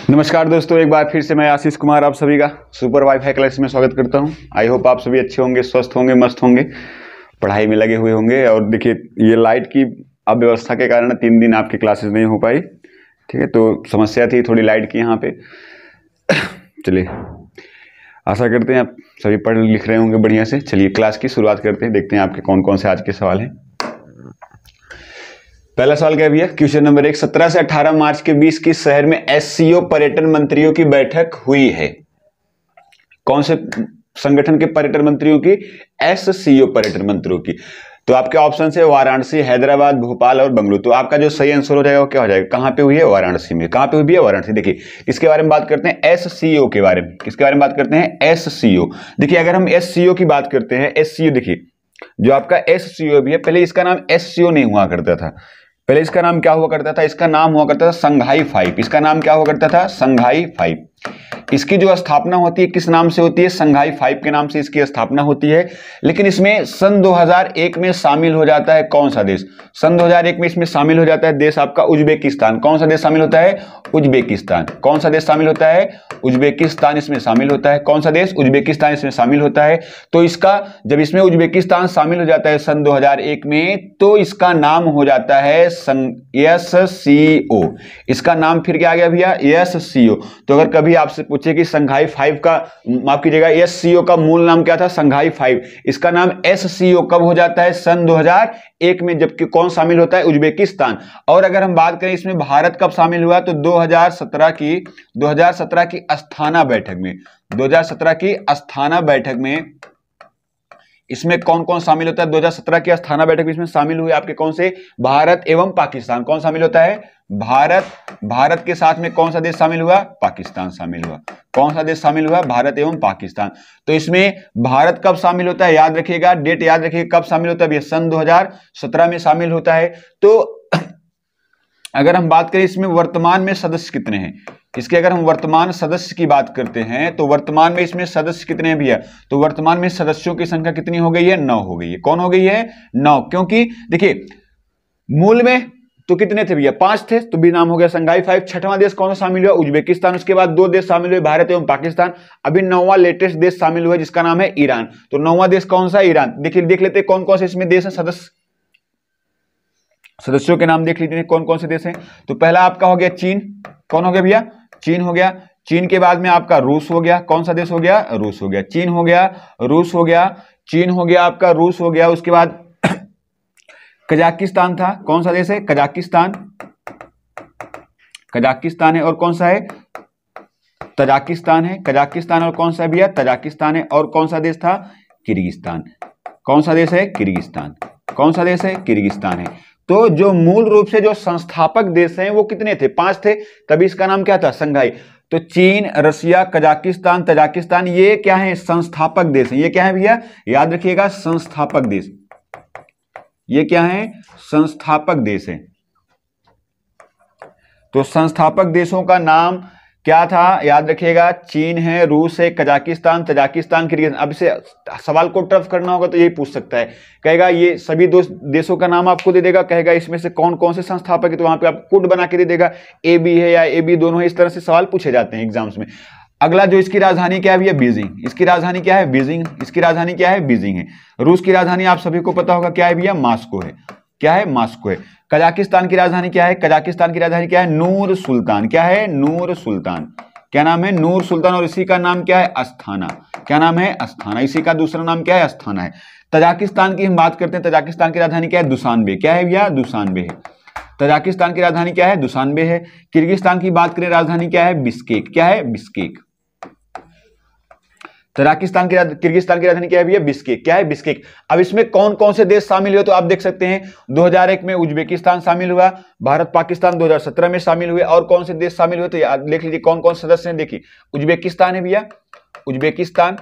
नमस्कार दोस्तों, एक बार फिर से मैं आशीष कुमार आप सभी का सुपर वाईफाई क्लास में स्वागत करता हूं। आई होप आप सभी अच्छे होंगे, स्वस्थ होंगे, मस्त होंगे, पढ़ाई में लगे हुए होंगे। और देखिए, ये लाइट की अव्यवस्था के कारण 3 दिन आपकी क्लासेस नहीं हो पाई। ठीक है, तो समस्या थी थोड़ी लाइट की यहाँ पे। चलिए, आशा करते हैं आप सभी पढ़ लिख रहे होंगे बढ़िया से। चलिए क्लास की शुरुआत करते हैं, देखते हैं आपके कौन कौन से आज के सवाल हैं। पहला सवाल क्या भैया, क्वेश्चन नंबर 1, 17 से 18 मार्च के बीच किस शहर में एससीओ पर्यटन मंत्रियों की बैठक हुई है? कौन से संगठन के पर्यटन मंत्रियों की? एससीओ पर्यटन मंत्रियों की। तो आपके ऑप्शन है वाराणसी, हैदराबाद, भोपाल और बंगलुरु। तो आपका जो सही आंसर हो जाएगा वो क्या हो जाएगा? कहां पे हुई है? वाराणसी में। कहां पे हुई है? वाराणसी। देखिए, इसके बारे में बात करते हैं एससीओ के बारे में। किसके बारे में बात करते हैं? एससीओ। देखिए, अगर हम एससीओ की बात करते हैं, एससीओ देखिए, जो आपका एससीओ भी है, पहले इसका नाम एससीओ नहीं हुआ करता था। पहले इसका नाम क्या हुआ करता था? इसका नाम हुआ करता था संघाई 5। इसका नाम क्या हुआ करता था? संघाई 5। इसकी जो स्थापना होती है किस नाम से होती है? संघाई 5 के नाम से इसकी स्थापना होती है। लेकिन इसमें सन 2001 में शामिल हो जाता है कौन सा देश? सन 2001 में इसमें शामिल हो जाता है देश आपका उज्बेकिस्तान। कौन सा देश शामिल होता है? उज्बेकिस्तान। कौन सा देश शामिल होता है? उज्बेकिस्तान इसमें शामिल होता है। कौन सा देश? उज्बेकिस्तान इसमें शामिल होता है। तो इसका जब इसमें उज्बेकिस्तान शामिल हो जाता है सन 2001 में, तो इसका नाम हो जाता है एससीओ। इसका नाम फिर क्या आ गया भैया? एससीओ। तो अगर कभी आपसे पूछे कि संघाई 5 का, माफ कीजिएगा, एससीओ का मूल नाम क्या था? संघाई 5। इसका नाम एससीओ कब हो जाता है? सन 2001 में। जबकि कौन शामिल होता है? उज्बेकिस्तान। और अगर हम बात करें इसमें भारत कब शामिल हुआ, तो 2017 की अस्थाना बैठक में। 2017 की अस्थाना बैठक में इसमें कौन कौन शामिल होता है? 2017 की अस्थाना बैठक में इसमें शामिल हुए आपके कौन से? भारत एवं पाकिस्तान। कौन शामिल होता है? भारत के साथ में कौन सा देश शामिल हुआ? पाकिस्तान शामिल हुआ। कौन सा देश शामिल हुआ? भारत एवं पाकिस्तान। तो इसमें भारत कब शामिल होता है? याद रखिएगा, डेट याद रखिएगा, कब शामिल होता है? सन 2017 में शामिल होता है। तो अगर हम बात करें इसमें वर्तमान में सदस्य कितने हैं, इसके अगर हम वर्तमान सदस्य की बात करते हैं, तो वर्तमान में इसमें सदस्य कितने हैं भैया? तो वर्तमान में सदस्यों की संख्या कितनी हो गई है? 9 हो गई है। कौन हो गई है? 9। क्योंकि देखिए, मूल में तो कितने थे भैया? 5 थे, तो भी नाम हो गया संघाई 5। छठवां देश कौन सा शामिल हुआ? उज्बेकिस्तान। उसके बाद 2 देश शामिल हुए, भारत एवं पाकिस्तान। अभी 9वां लेटेस्ट देश शामिल हुआ जिसका नाम है ईरान। तो 9वां देश कौन सा? ईरान। देखिए, देख लेते कौन कौन से इसमें देश है सदस्य, सदस्यों के नाम देख लीजिए कौन कौन से देश हैं। तो पहला आपका हो गया चीन। कौन हो गया भैया? चीन हो गया। चीन के बाद में आपका रूस हो गया। कौन सा देश हो गया? रूस हो गया। चीन हो गया, रूस हो गया, चीन हो गया, आपका रूस हो गया। उसके बाद कजाकिस्तान था। कौन सा देश है? कजाकिस्तान। कजाकिस्तान है। और कौन सा है? तजाकिस्तान है। कजाकिस्तान। और कौन सा भैया? तजाकिस्तान है। और कौन सा देश था? किर्गिस्तान। कौन सा देश है? किर्गिस्तान। कौन सा देश है? किर्गिस्तान है। तो जो मूल रूप से जो संस्थापक देश हैं वो कितने थे? 5 थे, तभी इसका नाम क्या था? संघाई। तो चीन, रसिया, कजाकिस्तान, तजाकिस्तान, ये क्या है? संस्थापक देश हैं। ये क्या है भैया? याद रखिएगा, संस्थापक देश। ये क्या है? संस्थापक देश है। तो संस्थापक देशों का नाम क्या था? याद रखिएगा, चीन है, रूस है, कजाकिस्तान, तजाकिस्तान, किर्गिस्तान। अब इसे सवाल को टफ करना होगा तो यही पूछ सकता है, कहेगा ये सभी देशों का नाम आपको दे देगा, कहेगा इसमें से कौन कौन से संस्थापक है, तो वहां पे आप कोड बना के दे देगा, ए बी है या ए बी दोनों है। इस तरह से सवाल पूछे जाते हैं एग्जाम्स में। अगला जो इसकी राजधानी क्या है भैया? बीजिंग। इसकी राजधानी क्या है? बीजिंग। इसकी राजधानी क्या है? बीजिंग है। रूस की राजधानी आप सभी को पता होगा क्या है भैया? मॉस्को है। क्या है? मॉस्को है। कजाकिस्तान की राजधानी क्या है? कजाकिस्तान की राजधानी क्या है? नूर सुल्तान। क्या है? नूर सुल्तान। क्या नाम है? नूर सुल्तान। और इसी का नाम क्या है? अस्थाना। क्या नाम है? अस्थाना। इसी का दूसरा नाम क्या है? अस्थाना है। तजाकिस्तान की हम बात करते हैं, तजाकिस्तान की राजधानी क्या है? दुशानबे। क्या है भैया? दुशानबे है। तजाकिस्तान की राजधानी क्या है? दुशानबे है। किर्गिस्तान की बात करें, राजधानी क्या है? बिश्केक। क्या है? बिश्केक। किर्गिस्तान की राजधानी क्या है भैया? बिश्केक। क्या है? बिश्केक। अब इसमें कौन कौन से देश शामिल हुए तो आप देख सकते हैं, 2001 में उज्बेकिस्तान शामिल हुआ, भारत पाकिस्तान 2017 में शामिल हुए। और कौन से देश शामिल हुए तो याद देख लीजिए कौन कौन सदस्य हैं। देखिए, उज्बेकिस्तान है भैया, उज्बेकिस्तान।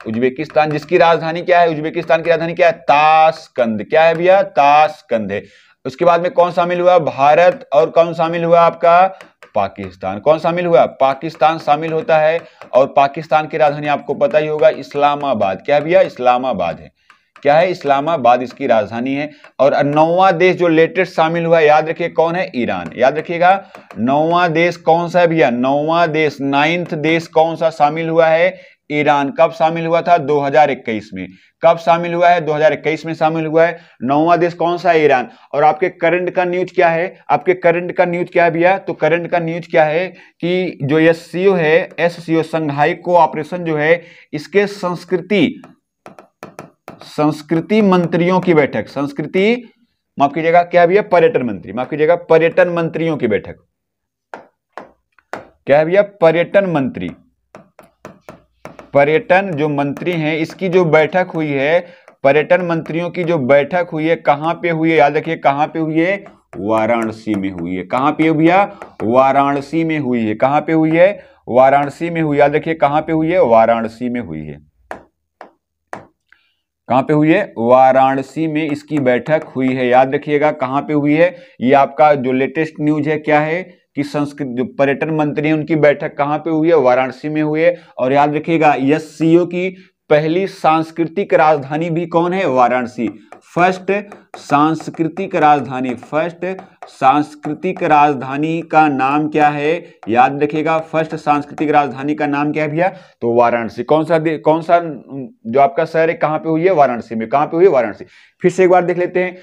उज्बेकिस्तान जिसकी राजधानी क्या है? उज्बेकिस्तान की राजधानी क्या है? ताशकंद। क्या है भैया? ताशकंद है। उसके बाद में कौन शामिल हुआ? भारत। और कौन शामिल हुआ? आपका पाकिस्तान। कौन शामिल हुआ? पाकिस्तान शामिल होता है। और पाकिस्तान की राजधानी आपको पता ही होगा, इस्लामाबाद। क्या भैया? इस्लामाबाद है। क्या है? इस्लामाबाद इसकी राजधानी है। और 9वां देश जो लेटेस्ट शामिल हुआ है, याद रखिए कौन है? ईरान। याद रखिएगा 9वां देश कौन सा है भैया? 9वां देश, 9th देश कौन सा शामिल हुआ है? ईरान। कब शामिल हुआ था? 2021 में। कब शामिल हुआ है? 2021 में शामिल हुआ है। 9वां देश कौन सा है? ईरान। और आपके करंट का न्यूज क्या है? आपके करंट का न्यूज क्या है भैया? तो करंट का न्यूज क्या है कि जो एससीओ है, एससीओ संघाई कोऑपरेशन जो है, इसके संस्कृति मंत्रियों की बैठक, संस्कृति माफ कीजिएगा क्या भैया? पर्यटन मंत्री, माफ कीजिएगा पर्यटन मंत्रियों की बैठक। क्या है भैया? पर्यटन मंत्री, पर्यटन जो मंत्री हैं इसकी जो बैठक हुई है, पर्यटन मंत्रियों की जो बैठक हुई है, कहां पे हुई है? याद रखिए कहां पे हुई है? वाराणसी में हुई है। कहां पे भैया? वाराणसी में हुई है। कहां पे हुई है? वाराणसी में हुई। याद रखिए कहां पे हुई है? वाराणसी में हुई है। कहां पे हुई है? वाराणसी में इसकी बैठक हुई है। याद रखिएगा कहां पे हुई है। ये आपका जो लेटेस्ट न्यूज है क्या है कि संस्कृत जो पर्यटन मंत्री हैं उनकी बैठक कहां पे हुई है? वाराणसी में हुई है। और याद रखिएगा एससीओ की पहली सांस्कृतिक राजधानी भी कौन है? वाराणसी। फर्स्ट सांस्कृतिक राजधानी, फर्स्ट सांस्कृतिक राजधानी का नाम क्या है? याद रखिएगा फर्स्ट सांस्कृतिक राजधानी का नाम क्या है भैया? तो वाराणसी। कौन सा जो आपका शहर है कहां पे हुई है? वाराणसी में। कहां पे हुई है? वाराणसी। फिर से एक बार देख लेते हैं।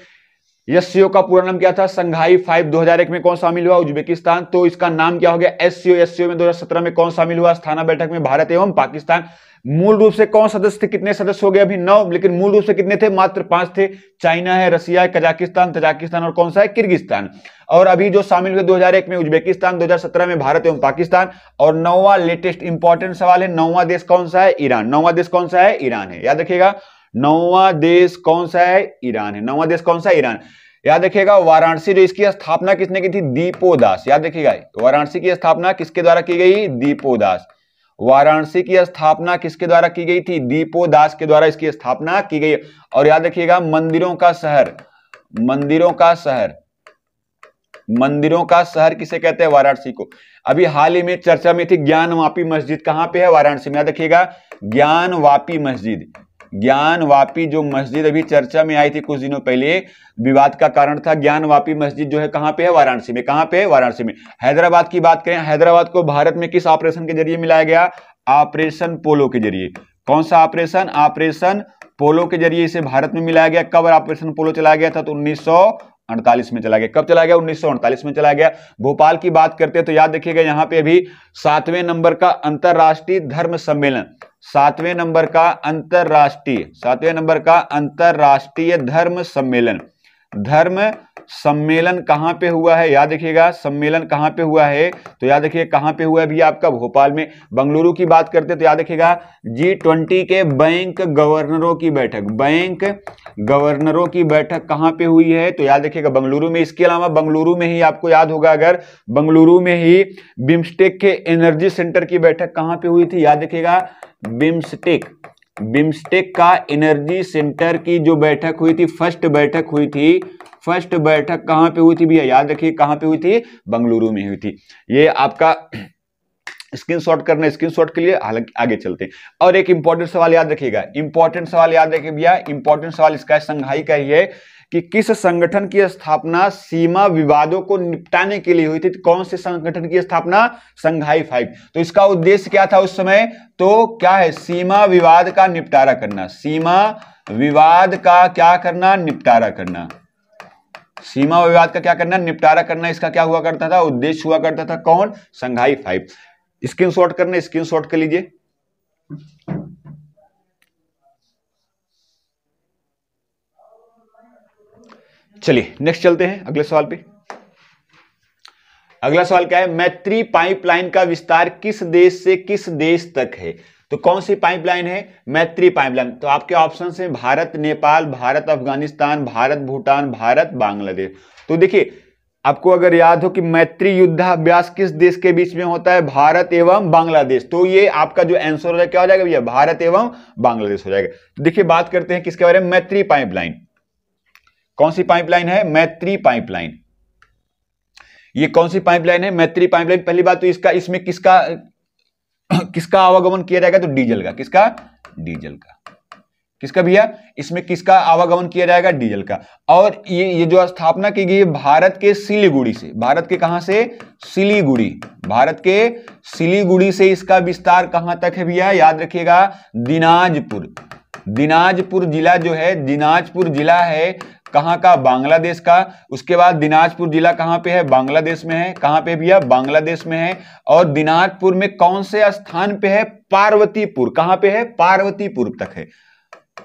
एससीओ का पूरा नाम क्या था? संघाई 5। 2001 में कौन शामिल हुआ? उज्बेकिस्तान। तो इसका नाम क्या हो गया? एससीओ। एससीओ में 2017 में कौन शामिल हुआ? अस्थाना बैठक में भारत एवं पाकिस्तान। मूल रूप से कौन सदस्य थे? कितने सदस्य हो गए अभी? 9, लेकिन मूल रूप से कितने थे? मात्र 5 थे। चाइना है, रसिया है, कजाकिस्तान, तजाकिस्तान और कौन सा है? किर्गिस्तान। और अभी जो शामिल हुए 2001 में उज्बेकिस्तान, 2017 में भारत एवं पाकिस्तान। और 9वां लेटेस्ट इंपॉर्टेंट सवाल है, 9वां देश कौन सा है? ईरान। 9वां देश कौन सा है? ईरान है। याद रखिएगा 9वां देश कौन सा है? ईरान है। 9वां देश कौन सा है? ईरान। याद रखिएगा वाराणसी जो इसकी स्थापना किसने की थी? दीपोदास। याद रखिएगा वाराणसी की स्थापना किसके द्वारा की गई? दीपोदास। वाराणसी की स्थापना किसके द्वारा की गई थी? दीपोदास के द्वारा इसकी स्थापना की गई। और याद रखिएगा मंदिरों का शहर, मंदिरों का शहर, मंदिरों का शहर किसे कहते हैं? वाराणसी को। अभी हाल ही में चर्चा में थी ज्ञानवापी मस्जिद। कहां पे है? वाराणसी में। याद रखिएगा ज्ञानवापी मस्जिद, ज्ञानवापी जो मस्जिद अभी चर्चा में आई थी कुछ दिनों पहले, विवाद का कारण था। ज्ञानवापी मस्जिद जो है कहां पे है? वाराणसी में। कहां पे है? वाराणसी में। हैदराबाद की बात करें, हैदराबाद को भारत में किस ऑपरेशन के जरिए मिलाया गया? ऑपरेशन पोलो के जरिए। कौन सा ऑपरेशन? ऑपरेशन पोलो के जरिए इसे भारत में मिलाया गया। कब ऑपरेशन पोलो चलाया गया था? तो 1948 में चला गया। कब चला गया? 1948 में चला गया। भोपाल की बात करते हैं तो याद रखिएगा यहां पे अभी 7वें नंबर का अंतरराष्ट्रीय धर्म सम्मेलन, 7वें नंबर का अंतरराष्ट्रीय धर्म सम्मेलन, धर्म सम्मेलन कहां पे हुआ है? याद रखिएगा सम्मेलन कहां पे हुआ है? तो याद रखिए कहां पे हुआ है भैया? आपका भोपाल में। बंगलुरु की बात करते तो याद रखिएगा G20 के बैंक गवर्नरों की बैठक, बैंक गवर्नरों की बैठक कहां पे हुई है? तो याद रखिएगा बंगलुरु में। इसके अलावा बंगलुरु में ही आपको याद होगा अगर, बंगलुरु में ही बिम्स्टेक के एनर्जी सेंटर की बैठक कहां पे हुई थी? याद रखिएगा बिम्स्टेक का एनर्जी सेंटर की जो बैठक हुई थी, फर्स्ट बैठक हुई थी, फर्स्ट बैठक कहां पे हुई थी भैया? याद रखिए कहां पे हुई थी? बंगलुरु में हुई थी। ये आपका स्क्रीनशॉट करना, स्क्रीनशॉट के लिए आगे चलते हैं। और एक इंपॉर्टेंट सवाल याद रखिएगा, इंपॉर्टेंट सवाल याद रखिए भैया, इंपॉर्टेंट सवाल इसका संघाई का ही है कि किस संगठन की स्थापना सीमा विवादों को निपटाने के लिए हुई थी? कौन से संगठन की स्थापना? संघाई 5। तो इसका उद्देश्य क्या था उस समय? तो क्या है? सीमा विवाद का निपटारा करना, सीमा विवाद का क्या करना? निपटारा करना, सीमा विवाद का क्या करना? निपटारा करना। इसका क्या हुआ करता था? उद्देश्य हुआ करता था। कौन? संघाई 5। स्क्रीनशॉट करना, स्क्रीनशॉट कर लीजिए। चलिए नेक्स्ट चलते हैं अगले सवाल पे। अगला सवाल क्या है? मैत्री पाइपलाइन का विस्तार किस देश से किस देश तक है? तो कौन सी पाइपलाइन है? मैत्री पाइपलाइन। तो आपके ऑप्शन हैं भारत नेपाल, भारत अफगानिस्तान, भारत भूटान, भारत बांग्लादेश। तो देखिए आपको अगर याद हो कि मैत्री युद्धाभ्यास किस देश के बीच में होता है? भारत एवं बांग्लादेश। तो ये आपका जो आंसर हो जाएगा क्या हो जाएगा भैया? भारत एवं बांग्लादेश हो जाएगा। तो देखिए बात करते हैं किसके बारे में? मैत्री पाइपलाइन। कौन सी पाइपलाइन है? मैत्री पाइपलाइन। ये कौन सी पाइपलाइन है? मैत्री पाइपलाइन। पहली बात तो इसमें किसका आवागमन किया जाएगा? तो डीजल का। किसका? डीजल का। किसका भैया, इसमें किसका आवागमन किया जाएगा, डीजल का। और ये जो स्थापना की गई है भारत के सिलीगुड़ी से, भारत के कहां से, सिलीगुड़ी, भारत के सिलीगुड़ी से इसका विस्तार कहां तक है भैया, याद रखिएगा दिनाजपुर। दिनाजपुर जिला जो है, दिनाजपुर जिला है कहां का, बांग्लादेश का। उसके बाद दिनाजपुर जिला कहां पे है, बांग्लादेश में है। कहां पे भैया, बांग्लादेश में है। और दिनाजपुर में कौन से स्थान पे है, पार्वतीपुर। कहां पे है, पार्वतीपुर तक है,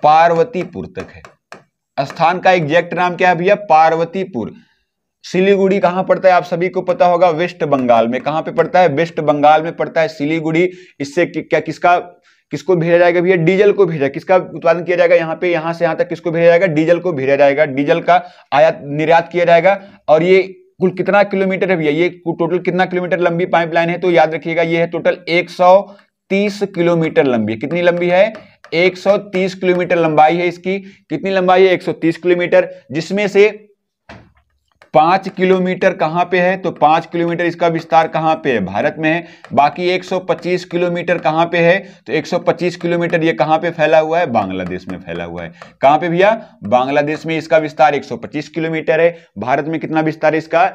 पार्वतीपुर तक है। स्थान का एग्जैक्ट नाम क्या है भैया, पार्वतीपुर। सिलीगुड़ी कहां पड़ता है, आप सभी को पता होगा, वेस्ट बंगाल में। कहां पे पड़ता है, वेस्ट बंगाल में पड़ता है सिलीगुड़ी। इससे क्या किसको भेजा जाएगा भैया, डीजल को भेजा, किसका उत्पादन किया जाएगा, यहाँ पे यहां से यहां तक किसको भेजा जाएगा, डीजल को भेजा जाएगा, डीजल का आयात निर्यात किया जाएगा। और ये कुल कितना किलोमीटर है भैया, ये टोटल कितना किलोमीटर लंबी पाइपलाइन है, तो याद रखिएगा ये है टोटल 130 किलोमीटर लंबी है। कितनी लंबी है, 130 किलोमीटर लंबाई है इसकी। कितनी लंबाई है, 130 किलोमीटर, जिसमें से 5 किलोमीटर कहां पे है, तो 5 किलोमीटर इसका विस्तार कहां पे है, भारत में है। बाकी 125 किलोमीटर कहां पे है, तो 125 किलोमीटर ये कहां पे फैला हुआ है, बांग्लादेश में फैला हुआ है। कहां पे भैया, बांग्लादेश में इसका विस्तार 125 किलोमीटर है। भारत में कितना विस्तार है इसका,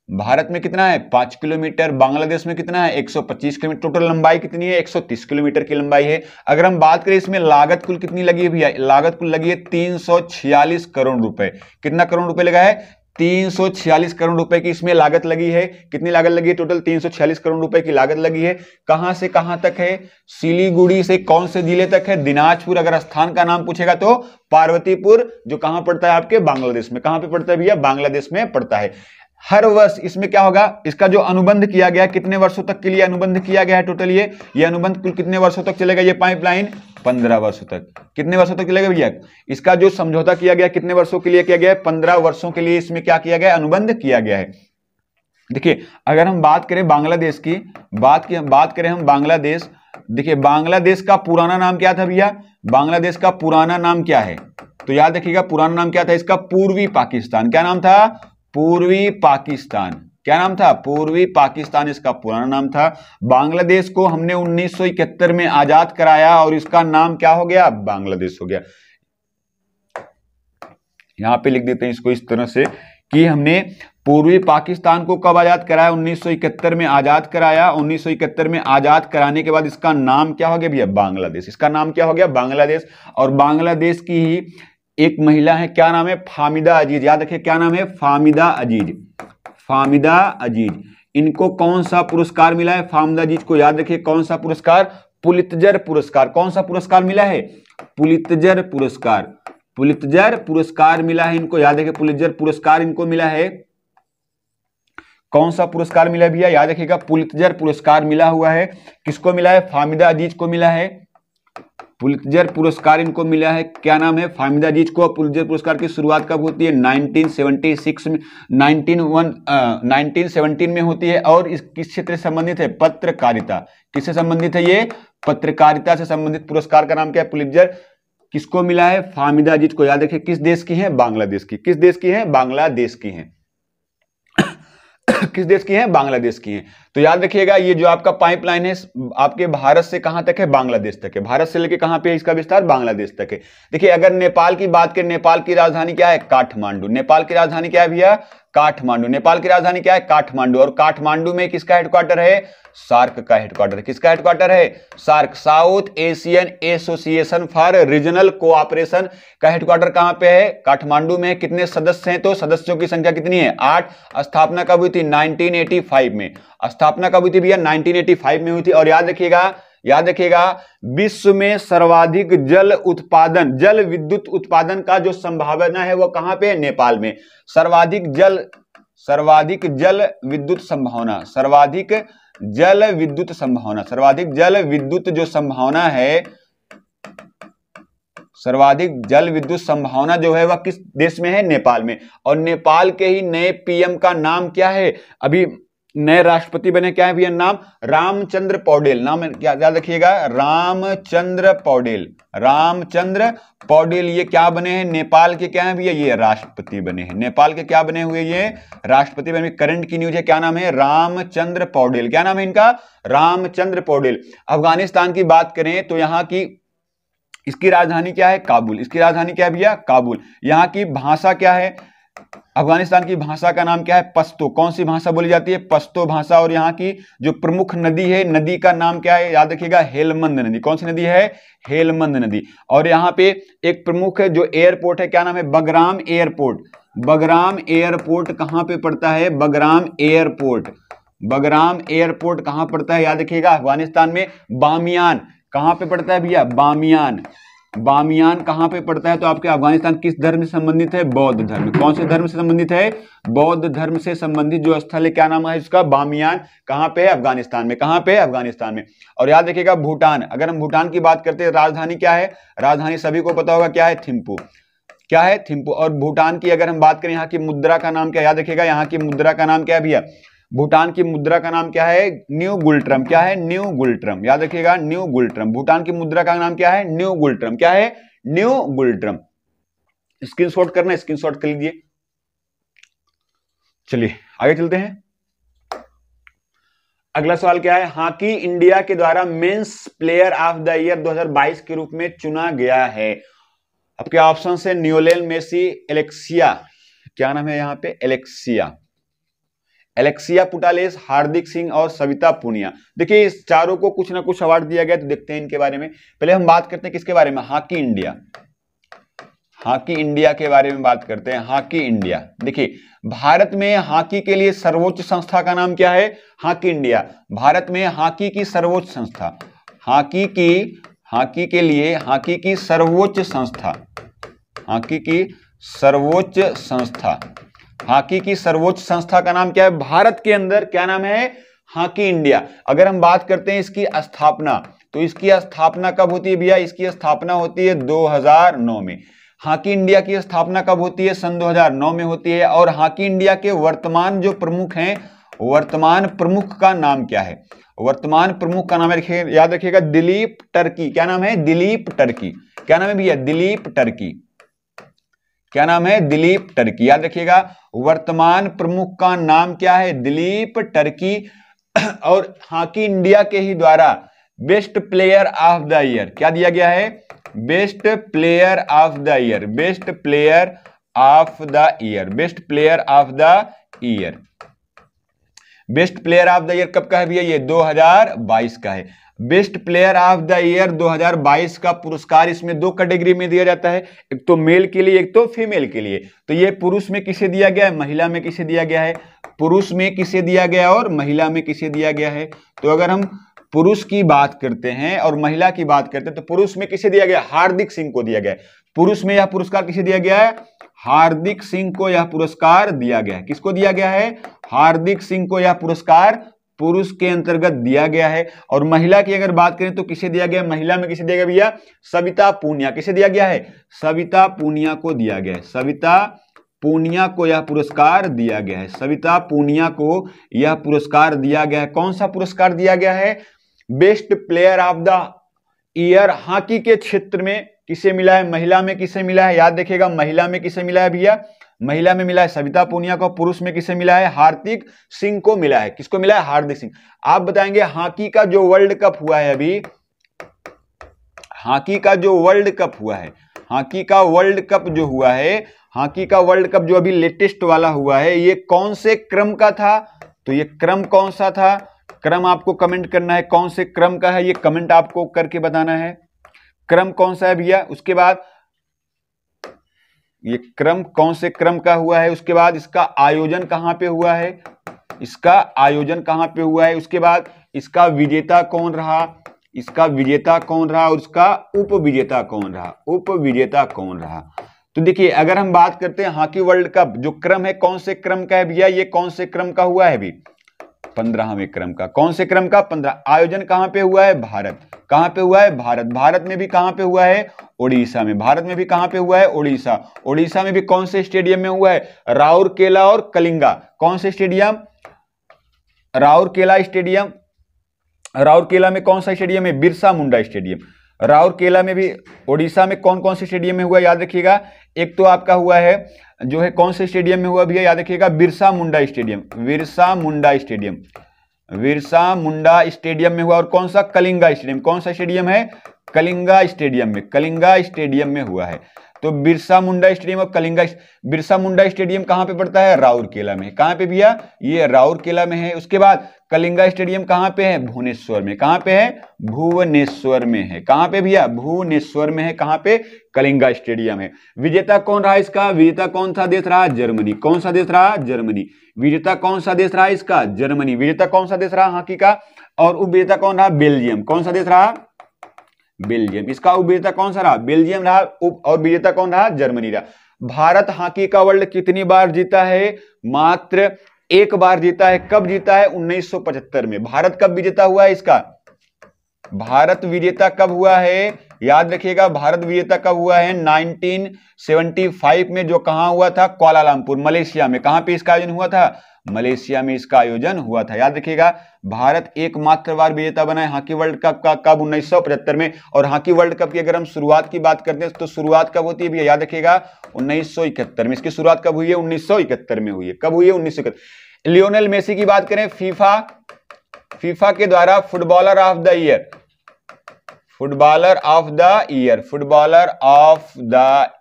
भारत में कितना है, 5 किलोमीटर, बांग्लादेश में कितना है, 125 किलोमीटर। टोटल लंबाई कितनी है, 130 किलोमीटर की लंबाई है। अगर हम बात करें इसमें लागत कुल कितनी लगी है भैया, लागत कुल लगी है 346 करोड़ रुपए। कितना करोड़ रुपए लगा है, 346 करोड़ रुपए की इसमें लागत लगी है। कितनी लागत लगी है, टोटल 346 करोड़ रुपए की लागत लगी है। कहां से कहां तक है, सिलीगुड़ी से कौन से जिले तक है, दिनाजपुर। अगर स्थान का नाम पूछेगा तो पार्वतीपुर, जो कहां पड़ता है आपके, बांग्लादेश में। कहां पे पड़ता है भैया, बांग्लादेश में पड़ता है। हर वर्ष इसमें क्या होगा, इसका जो अनुबंध किया गया, कितने वर्षों तक के लिए अनुबंध किया गया है टोटल, ये अनुबंध कुल कितने वर्षों तक चलेगा, ये पाइपलाइन 15 वर्षों तक। कितने वर्षों तक चलेगा भैया, इसका जो समझौता किया गया कितने वर्षों के लिए किया गया है, 15 वर्षों के लिए इसमें क्या किया गया, अनुबंध किया गया है। देखिए अगर हम बात करें बांग्लादेश की, बात करें हम बांग्लादेश, देखिए बांग्लादेश का पुराना नाम क्या था भैया, बांग्लादेश का पुराना नाम क्या है, तो याद रखिएगा पुराना नाम क्या था इसका, पूर्वी पाकिस्तान। क्या नाम था, पूर्वी पाकिस्तान। क्या नाम था, पूर्वी पाकिस्तान इसका पुराना नाम था। बांग्लादेश को हमने 1971 में आजाद कराया और इसका नाम क्या हो गया, बांग्लादेश हो गया। यहां पे लिख देते हैं इसको इस तरह से कि हमने पूर्वी पाकिस्तान को कब आजाद कराया, 1971 में आजाद कराया। 1971 में आजाद कराने के बाद इसका नाम क्या हो गया भैया, बांग्लादेश। इसका नाम क्या हो गया, बांग्लादेश। और बांग्लादेश की ही एक महिला है, क्या नाम है, फाहमीदा अजीज। याद रखिए क्या नाम है, फाहमीदा अजीज। फाहमीदा अजीज, इनको कौन सा पुरस्कार मिला है, फाहमीदा अजीज को याद रखिए कौन सा पुरस्कार, पुलित्जर पुरस्कार। कौन सा पुरस्कार मिला है, पुलित्जर पुरस्कार। पुलित्जर पुरस्कार मिला है इनको, याद रखिए पुलित्जर पुरस्कार इनको मिला है। कौन सा पुरस्कार मिला है भैया, याद रखिएगा पुलित्जर पुरस्कार मिला हुआ है। किसको मिला है, फाहमीदा अजीज को मिला है। पुलित्जर पुरस्कार इनको मिला है, क्या नाम है, फाहमीदा अजीज को। पुलित्जर पुरस्कार की शुरुआत कब होती है, 1976 में, 1917 में होती है। और इस किस क्षेत्र से संबंधित है, पत्रकारिता। किससे संबंधित है ये, पत्रकारिता से संबंधित पुरस्कार का नाम क्या है, पुलित्जर। किसको मिला है, फाहमीदा अजीज को। याद रखिए किस देश की है, बांग्लादेश की। किस देश की है, बांग्लादेश की है। किस देश की है, बांग्लादेश की है। तो याद रखिएगा ये जो आपका पाइपलाइन है आपके भारत से कहां तक है, बांग्लादेश तक है। भारत से लेके कहां पे है इसका विस्तार, बांग्लादेश तक है। देखिए अगर नेपाल की बात करें, नेपाल की राजधानी क्या है, काठमांडू। नेपाल की राजधानी क्या है भैया, काठमांडू। नेपाल की राजधानी क्या है, काठमांडू। और काठमांडू में किसका हेडक्वार्टर है, सार्क का हेडक्वार्टर है। किसका हेडक्वार्टर है, SAARC, South Asian Association for Regional Cooperation का हेडक्वार्टर कहां पे है, काठमांडू में। कितने सदस्य हैं, तो सदस्यों की संख्या कितनी है, 8। स्थापना कब हुई थी, 1985 में। स्थापना कब हुई थी भैया, 1985 में हुई थी। और याद रखिएगा विश्व में सर्वाधिक जल उत्पादन, जल विद्युत उत्पादन का जो संभावना है वो कहां पे है, नेपाल में। सर्वाधिक जल विद्युत संभावना, सर्वाधिक जल विद्युत संभावना, सर्वाधिक जल विद्युत जो संभावना है, सर्वाधिक जल विद्युत संभावना जो है वह किस देश में है, नेपाल में। और नेपाल के ही नए पीएम का नाम क्या है, अभी नए राष्ट्रपति बने, क्या है भैया नाम, रामचंद्र पौडेल। नाम क्या याद रखिएगा, रामचंद्र पौडेल। रामचंद्र पौडेल ये क्या बने हैं, नेपाल के क्या है भैया, ये राष्ट्रपति बने हैं। नेपाल के क्या बने हुए, ये राष्ट्रपति बने। करंट की न्यूज है, क्या नाम है, रामचंद्र पौडेल। क्या नाम है इनका, रामचंद्र पौडेल। अफगानिस्तान की बात करें तो यहाँ की इसकी राजधानी क्या है? काबुल। इसकी राजधानी क्या है भैया? काबुल। यहाँ की भाषा क्या है? अफगानिस्तान की भाषा का नाम क्या है? पश्तो। कौन सी भाषा बोली जाती है? पश्तो भाषा। और यहाँ की जो प्रमुख नदी है, नदी का नाम क्या है? याद रखिएगा, हेलमंद नदी। कौन सी नदी है? हेलमंद नदी। और यहाँ पे एक प्रमुख जो एयरपोर्ट है, क्या नाम है? बगराम एयरपोर्ट। बगराम एयरपोर्ट कहाँ पे पड़ता है? बगराम एयरपोर्ट। बगराम एयरपोर्ट कहाँ पड़ता है? याद रखिएगा, अफगानिस्तान में बामियान। कहाँ पे पड़ता है भैया? बामियान। बामियान कहाँ पे पड़ता है? तो आपके अफगानिस्तान किस धर्म से संबंधित है? बौद्ध धर्म। कौन से धर्म से संबंधित है? बौद्ध धर्म से संबंधित जो स्थल है, क्या नाम है इसका? बामियान। कहाँ पे है? अफगानिस्तान में। कहाँ पे है? अफगानिस्तान में। और याद रखिएगा, भूटान। अगर हम भूटान की बात करते हैं, राजधानी क्या है? राजधानी सभी को पता होगा, क्या है? थिम्पू। क्या है? थिम्पू। और भूटान की अगर हम बात करें, यहाँ की मुद्रा का नाम क्या? याद रखिएगा, यहाँ की मुद्रा का नाम क्या है भैया? भूटान की मुद्रा का नाम क्या है? न्यू गुल्ट्रम। क्या है? न्यू गुल्ट्रम। याद रखिएगा, न्यू गुल्ट्रम। भूटान की मुद्रा का नाम क्या है? न्यू गुल्ट्रम। क्या है? न्यू गुल्ट्रम। स्क्रीनशॉट करना, स्क्रीनशॉट कर लीजिए। चलिए आगे चलते हैं। अगला सवाल क्या है? हॉकी इंडिया के द्वारा men's player of the year 2022 के रूप में चुना गया है। आपके ऑप्शन है न्यूलेल मेसी, एलेक्सिया, क्या नाम है यहाँ पे? एलेक्सिया, एलेक्सिया पुटालेस, हार्दिक सिंह और सविता पूनिया। देखिए, इस चारों को कुछ ना कुछ अवार्ड दिया गया, तो देखते हैं इनके बारे में। पहले हम बात करते हैं किसके बारे में? Hockey India. हॉकी इंडिया के बारे में बात करते हैं। हॉकी इंडिया, देखिए, भारत में हॉकी के लिए सर्वोच्च संस्था का नाम क्या है? Hockey India. भारत में हॉकी की सर्वोच्च संस्था, हॉकी के लिए हॉकी की सर्वोच्च संस्था, हॉकी की सर्वोच्च संस्था, हॉकी की सर्वोच्च संस्था का नाम क्या है? भारत के अंदर क्या नाम है? Hockey India. अगर हम बात करते हैं इसकी स्थापना, तो इसकी स्थापना कब होती है भैया? इसकी स्थापना होती है 2009 में। हॉकी इंडिया की स्थापना कब होती है? सन 2009 में होती है। और हॉकी इंडिया के वर्तमान जो प्रमुख हैं, वर्तमान प्रमुख का नाम क्या है? वर्तमान प्रमुख का नाम है, याद रखिएगा, दिलीप टर्की। क्या नाम है? दिलीप टर्की। क्या नाम है भैया? दिलीप टर्की। क्या नाम है? दिलीप टर्की। याद रखिएगा, वर्तमान प्रमुख का नाम क्या है? दिलीप टर्की। और हॉकी इंडिया के ही द्वारा best player of the year क्या दिया गया है? Best player of the year, best player of the year, best player of the year. Best player of the year कब का है भैया? ये 2022 का है। Best player of the year 2022 का पुरस्कार इसमें दो कैटेगरी में दिया जाता है, एक तो मेल के लिए, एक तो फीमेल के लिए। तो ये पुरुष में किसे दिया गया है? महिला में किसे दिया गया है? पुरुष में किसे दिया गया और महिला में किसे दिया गया है? तो अगर हम पुरुष की बात करते हैं और महिला की बात करते हैं, तो पुरुष में किसे दिया गया? हार्दिक सिंह को दिया गया है। पुरुष में यह पुरस्कार किसे दिया गया है? हार्दिक सिंह को यह पुरस्कार दिया गया है। किसको दिया गया है? हार्दिक सिंह को यह पुरस्कार पुरुष के अंतर्गत दिया गया है। और महिला की अगर बात करें तो किसे दिया गया? महिला में किसे दिया गया भैया? सविता पूनिया। किसे दिया गया है? सविता पूनिया को दिया गया है। सविता पूनिया को यह पुरस्कार दिया गया है। सविता पूनिया को यह पुरस्कार दिया गया है। कौन सा पुरस्कार दिया गया है? Best player of the year hockey के क्षेत्र में किसे मिला है? महिला में किसे मिला है? याद रखिएगा, महिला में किसे मिला है भैया? महिला में मिला है सविता पूनिया को। पुरुष में किसे मिला है? हार्दिक सिंह को मिला है। किसको मिला है? हार्दिक सिंह। आप बताएंगे हॉकी का जो वर्ल्ड कप हुआ है अभी, हॉकी का जो वर्ल्ड कप हुआ है, हॉकी का वर्ल्ड कप जो हुआ है, हॉकी का वर्ल्ड कप जो अभी लेटेस्ट वाला हुआ है, ये कौन से क्रम का था? तो ये क्रम कौन सा था? क्रम आपको कमेंट करना है, कौन से क्रम का है ये कमेंट आपको करके बताना है। क्रम कौन सा है भैया? उसके बाद ये क्रम कौन से क्रम का हुआ है, उसके बाद इसका आयोजन कहां पे हुआ है, इसका आयोजन कहां पे हुआ है, उसके बाद इसका विजेता कौन रहा, इसका विजेता कौन रहा और इसका उप विजेता कौन रहा, उप विजेता कौन रहा। तो देखिए, अगर हम बात करते हैं हॉकी वर्ल्ड कप जो क्रम है कौन से क्रम का है भैया? ये कौन से क्रम का हुआ है अभी? 15वें क्रम का। कौन से क्रम का? 15। आयोजन कहां पे हुआ है? भारत। कहां पे हुआ है? भारत। भारत में भी कहां पे हुआ है? ओडिशा में। भारत में भी कहां पे हुआ है? ओडिशा। ओडिशा में भी कौन से स्टेडियम में हुआ है? राउरकेला और कलिंगा। कौन से स्टेडियम? राउरकेला स्टेडियम। राउरकेला में कौन सा स्टेडियम है? बिरसा मुंडा स्टेडियम। राउरकेला में भी। ओडिशा में कौन कौन से स्टेडियम में हुआ? याद रखिएगा, एक तो आपका हुआ है जो है कौन से स्टेडियम में हुआ भैया? याद रखिएगा, Birsa Munda stadium. Birsa Munda stadium, Birsa Munda stadium में हुआ। और कौन सा? कलिंगा स्टेडियम। कौन सा स्टेडियम है? कलिंगा स्टेडियम में हुआ है। तो बिरसा मुंडा स्टेडियम और बिरसा मुंडा स्टेडियम कहां पे पड़ता है? राउरकेला में। कहां पे भैया? ये राउरकेला में है। उसके बाद कलिंगा स्टेडियम कहां पे है? भुवनेश्वर में। कहां पे है? भुवनेश्वर में है। कहां पे भैया? भुवनेश्वर में है। कहां पे? कलिंगा स्टेडियम है। विजेता कौन रहा इसका? विजेता कौन सा देश रहा? जर्मनी। कौन सा देश रहा? जर्मनी। विजेता कौन सा देश रहा इसका? जर्मनी। विजेता कौन सा देश रहा हॉकी का? और उपविजेता कौन रहा? बेल्जियम। कौन सा देश रहा? बेल्जियम। इसका उपविजेता कौन सा रहा? बेल्जियम रहा। और विजेता कौन रहा? जर्मनी रहा। भारत हॉकी का वर्ल्ड कितनी बार जीता है? मात्र एक बार जीता है। कब जीता है? 1975 में। भारत कब विजेता हुआ है इसका? भारत विजेता कब हुआ है? याद रखिएगा, भारत विजेता कब हुआ है? 1975 में। जो कहां हुआ था? कुआलालंपुर, मलेशिया में। कहां पे इसका आयोजन हुआ था? मलेशिया में इसका आयोजन हुआ था। याद रखिएगा, भारत एकमात्र बार विजेता बना है हॉकी वर्ल्ड कप का। कब? 1975 में। और हॉकी वर्ल्ड कप की अगर हम शुरुआत की बात करते हैं तो शुरुआत कब होती है भैया? याद रखिएगा, 1971 में। इसकी शुरुआत कब हुई है? 1971 में हुई है। कब हुई है? 1971। लियोनेल मेसी की बात करें, फीफा के द्वारा फुटबॉलर ऑफ द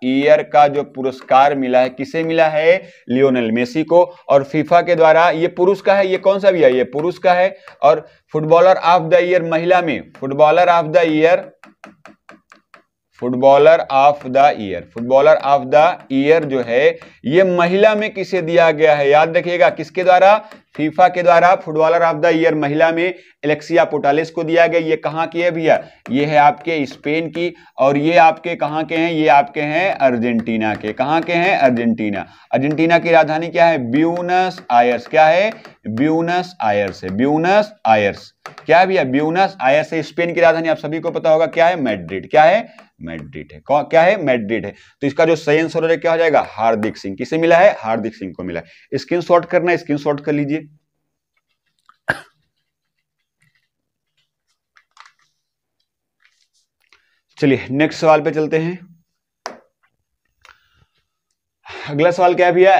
ईयर का जो पुरस्कार मिला है, किसे मिला है? लियोनेल मेसी को। और फीफा के द्वारा ये पुरुष का है। ये कौन सा भी है? ये पुरुष का है। और फुटबॉलर ऑफ द ईयर महिला में, फुटबॉलर ऑफ द ईयर जो है ये महिला में किसे दिया गया है? याद रखिएगा, किसके द्वारा? फीफा के द्वारा फुटबॉलर ऑफ द ईयर महिला में एलेक्सिया पुटालेस को दिया गया। ये कहां की है भैया? ये है आपके स्पेन की। और ये आपके कहां के हैं? ये आपके हैं अर्जेंटीना के। कहां के हैं? अर्जेंटीना। अर्जेंटीना की राजधानी क्या है? Buenos Aires. क्या है? ब्यूनस आयर्स है। ब्यूनस आयर्स क्या है भैया? ब्यूनस आयर्स है। स्पेन की राजधानी आप सभी को पता होगा क्या है? मैड्रिड। क्या है? मैड्रिड है। क्या है? मैड्रिड है। तो इसका जो सही आंसर क्या हो जाएगा? हार्दिक सिंह। किसे मिला है? हार्दिक सिंह को मिला है। स्क्रीनशॉट करना है, स्क्रीनशॉट कर लीजिए। चलिए नेक्स्ट सवाल पे चलते हैं। अगला सवाल क्या है भैया?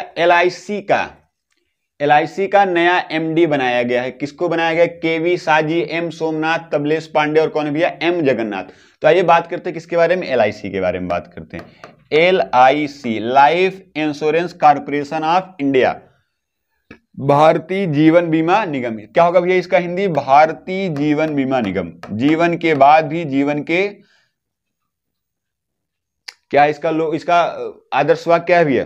एलआईसी का नया एमडी बनाया गया है। किसको बनाया गया? केवी साजी, एम सोमनाथ, तबलेश पांडे और कौन है भैया? एम जगन्नाथ। तो आइए बात करते हैं किसके बारे में? एलआईसी के बारे में बात करते हैं। LIC, life insurance corporation of India, Bharatiya Jeevan बीमा निगम। क्या होगा भैया इसका हिंदी? भारतीय जीवन बीमा निगम। जीवन के बाद भी जीवन के क्या इसका आदर्श वाक्य क्या है भैया?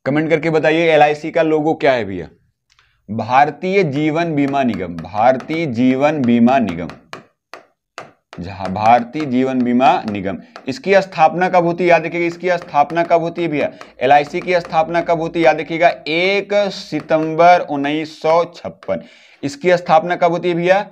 कमेंट करके बताइए। एलआईसी का लोगो क्या है भैया? भारतीय जीवन बीमा निगम। भारतीय जीवन बीमा निगम, जहां भारतीय जीवन बीमा निगम। इसकी स्थापना कब होती है? याद रखिएगा, इसकी स्थापना कब होती है भैया? एलआईसी की स्थापना कब होती है? याद रखिएगा, 1 सितंबर 1956। इसकी स्थापना कब होती है भैया?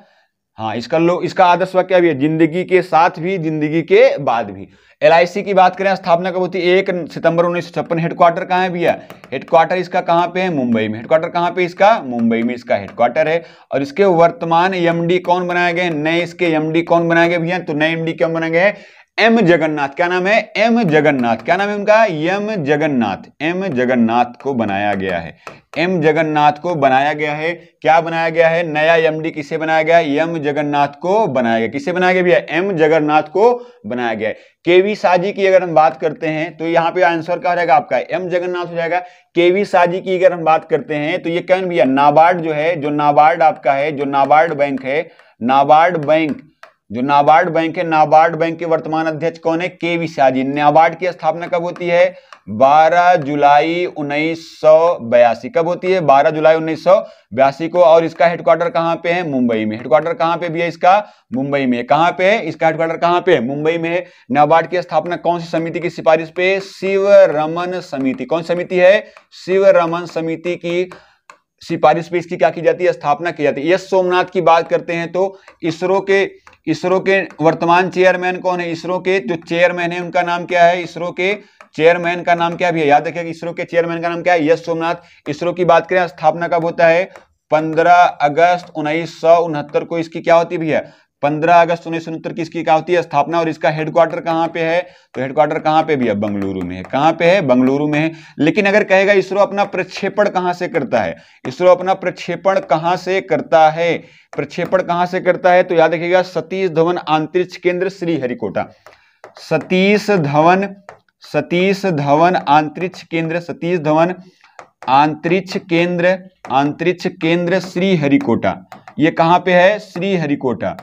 हाँ, इसका आदर्श वाक्य क्या भैया? जिंदगी के साथ भी, जिंदगी के बाद भी। एलआईसी की बात करें, स्थापना कब होती है? 1 सितंबर 1956। हेडक्वार्टर कहां है भैया? हेडक्वार्टर इसका कहां पे है? मुंबई में। हेडक्वार्टर कहां पे इसका? मुंबई में इसका हेडक्वार्टर है। और इसके वर्तमान एमडी कौन बनाए गए? नए इसके एमडी कौन बनाए गए भैया? तो नए एमडी कौन बनाए गए? एम जगन्नाथ। क्या नाम है? एम जगन्नाथ। क्या नाम है उनका? एम जगन्नाथ। एम जगन्नाथ को बनाया गया है। एम जगन्नाथ को बनाया गया है। क्या बनाया गया है? नया एमडी किसे बनाया गया? एम जगन्नाथ को बनाया गया। किसे बनाया गया भैया? एम जगन्नाथ को बनाया गया है। केवी साजी की अगर हम बात करते हैं तो यहाँ पे आंसर क्या हो जाएगा आपका? एम जगन्नाथ हो जाएगा। केवी साजी की अगर हम बात करते हैं तो ये कौन भैया? नाबार्ड जो है, जो नाबार्ड आपका है, जो नाबार्ड बैंक है, नाबार्ड बैंक, जो नाबार्ड बैंक है, नाबार्ड बैंक के वर्तमान अध्यक्ष कौन है? केवी साजी। नाबार्ड की स्थापना कब होती है? 12 जुलाई 1982। कब होती है? 12 जुलाई 1982 को। और इसका हेडक्वार्टर कहां पे है? मुंबई में। हेडक्वार्टर कहां पे भी है इसका? मुंबई में। कहां पे है इसका हेडक्वार्टर? कहां पे है? मुंबई में है। नाबार्ड की स्थापना कौन सी समिति की सिफारिश पे? शिवरमन समिति। कौन समिति है? शिवरमन समिति की सिफारिश पे इसकी क्या की जाती है? स्थापना की जाती है। एस सोमनाथ की बात करते हैं तो इसरो के वर्तमान चेयरमैन कौन है? इसरो के जो चेयरमैन है उनका नाम क्या है? इसरो के चेयरमैन का नाम क्या है? याद रखिएगा, इसरो के चेयरमैन का नाम क्या है? एस सोमनाथ। इसरो की बात करें, स्थापना कब होता है? 15 अगस्त 1969 को इसकी क्या होती है भैया? 15 अगस्त 1969 की इसकी क्या होती है? स्थापना। और इसका हेडक्वार्टर कहां पे है? तो हेडक्वार्टर कहां पे भी है? बंगलुरु में है। कहां पे है? बंगलुरु में है। लेकिन अगर कहेगा इसरो अपना प्रक्षेपण कहां से करता है, इसरो अपना प्रक्षेपण कहां से करता है, प्रक्षेपण कहां से करता है, तो याद रखिएगा सतीश धवन अंतरिक्ष केंद्र श्रीहरिकोटा। सतीश धवन अंतरिक्ष केंद्र, सतीश धवन अंतरिक्ष केंद्र श्रीहरिकोटा। ये कहां पे है? श्रीहरिकोटा।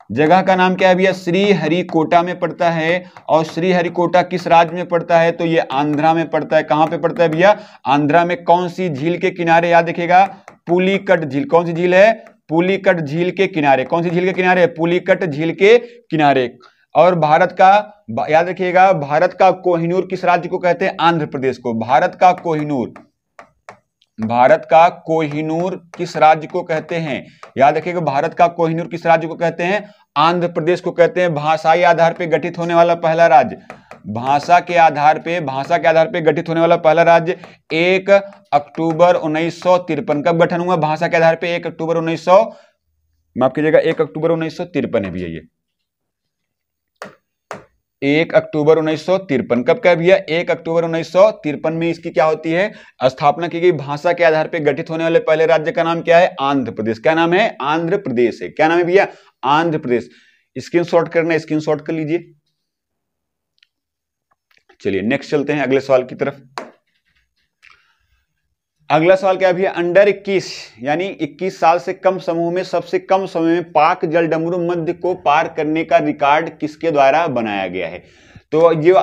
जगह का नाम क्या है भैया? श्रीहरिकोटा में पड़ता है। और श्रीहरिकोटा किस राज्य में पड़ता है? तो ये आंध्रा में पड़ता है। कहां पे पड़ता है भैया? आंध्रा में। कौन सी झील के किनारे? याद रखिएगा पुलिकट झील। कौन सी झील है? पुलिकट झील के किनारे। कौन सी झील के किनारे? पुलिकट झील के किनारे। और भारत का, याद रखिएगा, भारत का कोहिनूर किस राज्य को कहते हैं? आंध्र प्रदेश को। भारत का कोहिनूर किस राज्य को कहते हैं? याद रखिएगा भारत का कोहिनूर किस राज्य को कहते हैं? आंध्र प्रदेश को कहते हैं। भाषाई आधार पर गठित होने वाला पहला राज्य, भाषा के आधार पे गठित होने वाला पहला राज्य 1 अक्टूबर 1953। कब गठन हुआ भाषा के आधार पे? 1 अक्टूबर 1953 है भैया। ये 1 अक्टूबर 1953 कब का भैया? 1 अक्टूबर 1953 में इसकी क्या होती है? स्थापना की गई। भाषा के आधार पर गठित होने वाले पहले राज्य का नाम क्या है? आंध्र प्रदेश। क्या नाम है? आंध्र प्रदेश है। क्या नाम है भैया? आंध्र प्रदेश। स्क्रीनशॉट करना है, स्क्रीनशॉट कर लीजिए। चलिए नेक्स्ट चलते हैं अगले सवाल की तरफ। अगला सवाल क्या है भैया? अंडर 21 यानी 21 साल से कम समूह में सबसे कम समय में पाक जलडमरू मध्य को पार करने का रिकॉर्ड किसके द्वारा बनाया गया है? तो ये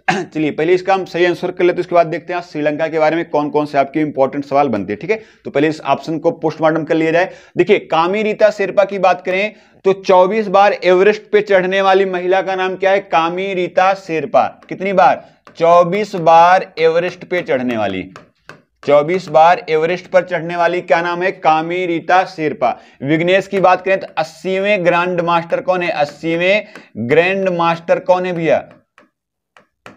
चलिए पहले इसका हम सही आंसर कर लेते हैं, उसके बाद देखते हैं श्रीलंका के बारे में कौन कौन से आपके इंपॉर्टेंट सवाल बनते हैं। ठीक है, तो पहले इस ऑप्शन को पोस्टमार्टम कर लिया जाए। देखिए कामी रीता शेरपा की बात करें तो 24 बार एवरेस्ट पे चढ़ने वाली महिला का नाम क्या है? कामी रीता शेरपा। कितनी बार? 24 बार एवरेस्ट पे चढ़ने वाली, 24 बार एवरेस्ट पर चढ़ने वाली क्या नाम है? कामी रीता शेरपा। विग्नेश की बात करें तो 80वें ग्रैंड मास्टर कौन है? 80वें ग्रैंड मास्टर कौन है भैया?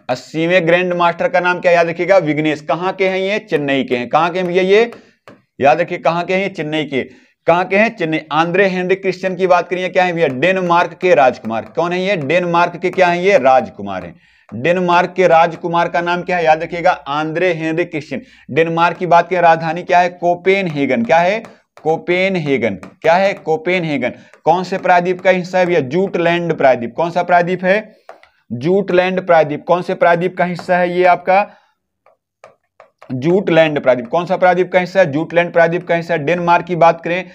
80वें ग्रैंड मास्टर का नाम क्या? याद रखिएगा विग्नेश। कहां के हैं ये? चेन्नई के हैं। कहां के हैं भैया ये? याद रखिए कहां के हैं? चेन्नई के। कहां के हैं? चेन्नई। आंद्रे हेनरिक क्रिश्चियन की बात करिए, क्या है भैया? डेनमार्क के राजकुमार। कौन है ये? डेनमार्क के क्या है ये? राजकुमार है। डेनमार्क के राजकुमार का नाम क्या है? याद रखिएगा आंद्रे हेनरिक क्रिश्चियन। डेनमार्क की बात करें राजधानी क्या है? कोपेनहेगन। क्या है? कोपेनहेगन। क्या है? कोपेनहेगन। कौन से प्रायद्वीप का हिस्सा है भैया? जूटलैंड प्रायद्वीप। कौन सा प्रायद्वीप है? जूटलैंड प्रायद्वीप। कौन से प्रायद्वीप का हिस्सा है ये आपका? जूटलैंड प्रायद्वीप। कौन सा प्रायद्वीप का हिस्सा है? जूटलैंड प्रायद्वीप का हिस्सा है। डेनमार्क की बात करें,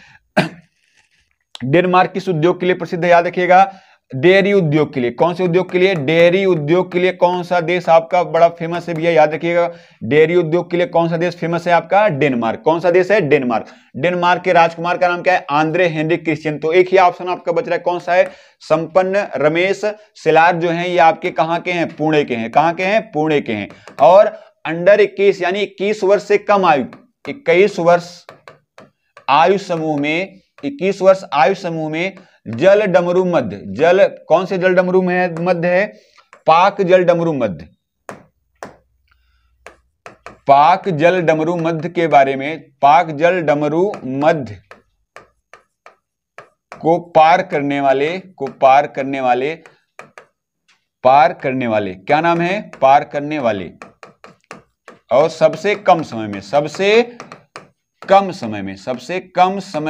डेनमार्क किस उद्योग के लिए प्रसिद्ध है? याद रखिएगा डेयरी उद्योग के लिए। कौन से उद्योग के लिए? डेयरी उद्योग के लिए। कौन सा देश आपका बड़ा फेमस है भैया? याद रखिएगा डेयरी उद्योग के लिए कौन सा देश फेमस है आपका? डेनमार्क। कौन सा देश है? डेनमार्क। डेनमार्क के राजकुमार का नाम क्या है? Andre Henrik Christian. तो एक ही ऑप्शन आपका बच रहा है, कौन सा है? संपन्न रमेश सिलार जो है ये आपके कहां के हैं? पुणे के हैं। कहां के हैं? पुणे के हैं। और अंडर 21 यानी 21 वर्ष से कम आयु, 21 वर्ष आयु समूह में, 21 वर्ष आयु समूह में जल डमरू मध्य, जल कौन से जल डमरू में मध्य है? पाक जल डमरू मध्य। पाक जल डमरू मध्य के बारे में, पाक जल डमरू मध्य को पार करने वाले क्या नाम है? पार करने वाले। और सबसे कम समय